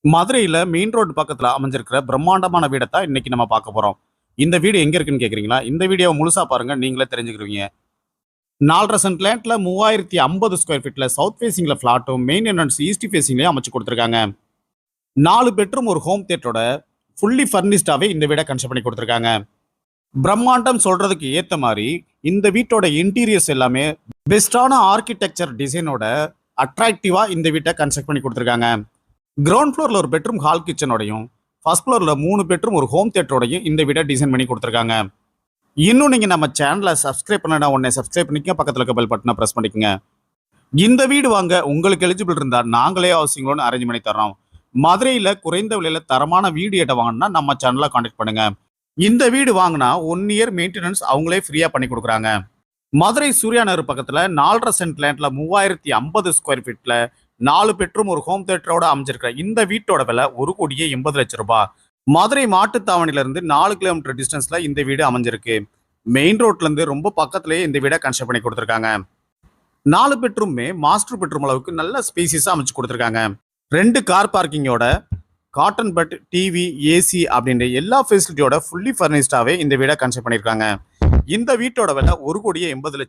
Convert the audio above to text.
மதுரையில main road பக்கத்துல அமைஞ்சிருக்கிற பிரம்மாண்டமான வீட தான் இன்னைக்கு நம்ம பார்க்க போறோம். இந்த வீடு எங்க இருக்குன்னு கேட்குறீங்களா? இந்த வீடியோவ முழுசா பாருங்க. நீங்களே தெரிஞ்சுக்கிருவீங்க. 4 1/2 சென்ட் லேண்ட்ல 3050 ஸ்கொயர் ஃபீட்ல சவுத் ஃபேசிங்ல ஃபிளாட்டும், மெயின் என்ட்ரன்ஸ் ஈஸ்ட் ஃபேசிங்லயும் அமைச்சு குடுத்துருக்காங்க. 4 பெட்ரூம் ஒரு ஹோம் தியேட்டரோட ஃபுல்லி ஃபர்னிஷ்டாவே இந்த வீட கன்ஸ்ட்ரக்ட் பண்ணி குடுத்துருக்காங்க. பிரம்மாண்டம் சொல்றதுக்கு ஏத்த மாரி இந்த வீட்டோட இன்டீரியர்ஸ் எல்லாமே பெஸ்டான ஆர்க்கிடெக்சர் டிசைனோட அட்ராக்டிவா இந்த வீட்ட கன்ஸ்ட்ரக்ட் பண்ணி குடுத்துருக்காங்க. கிரவுண்ட் ஃப்ளோர்ல ஒரு பெட்ரூம் ஹால் கிச்சனோடையும், ஃபர்ஸ்ட் ஃப்ளோர்ல 3 பெட்ரூம் ஒரு ஹோம் தியேட்டரோடையும் இந்த வீட டிசைன் பண்ணி கொடுத்துருக்காங்க. இன்னும் நீங்க நம்ம சேனலை சப்ஸ்கிரைப் பண்ணனா உடனே சப்ஸ்கிரைப் பண்ணிக்க, பக்கத்துல இருக்க பெல் பட்டனை பிரஸ் பண்ணிக்கங்க. இந்த வீடு வாங்க உங்களுக்கு எலிஜிபிள் இருந்தா நாங்களே ஹவுசிங் லோன் அரேஞ்ச் பண்ணி தர்றோம். மதுரையில குறைந்த விலையில தரமான வீடு இடம் வாங்கினா நம்ம சேனலை கான்டாக்ட் பண்ணுங்க. இந்த வீடு வாங்கினா 1 இயர் மெயின்டெனன்ஸ் அவங்களே ஃப்ரீயா பண்ணி கொடுக்குறாங்க. மதுரை சூர்யா நகர் பக்கத்துல 4 1/2 சென்ட் லேண்ட்ல 3050 ஸ்கொயர் ஃபீட்ல 4 பெட்ரூம் ஒரு ஹோம் தியேட்டரோட அமைஞ்சிருக்கிற இந்த வீட்டோட விலை 1,80,00,000 ரூபாய். மதுரை மாட்டுத்தாவணில இருந்து 4 கிலோமீட்டர் டிஸ்டன்ஸ்ல இந்த வீடு அமைஞ்சிருக்கு. மெயின் ரோட்ல இருந்து ரொம்ப பக்கத்திலேயே இந்த வீடை கன்ஸ்ட்ரக்ட் பண்ணி கொடுத்துருக்காங்க. 4 பெட்ரூமே மாஸ்டர் பெட்ரூம் அளவுக்கு நல்ல ஸ்பேசியஸா அமைச்சு கொடுத்துருக்காங்க. 2 கார் பார்க்கிங்கோட காட்டன் பெட், டிவி, ஏசி அப்படின்ற எல்லா ஃபெசிலிட்டியோட ஃபுல்லி ஃபர்னிஷ்டாவே இந்த வீடை கன்ஸ்ட்ரக்ட் பண்ணியிருக்காங்க. இந்த வீட்டோட விலை 1,80,00,000.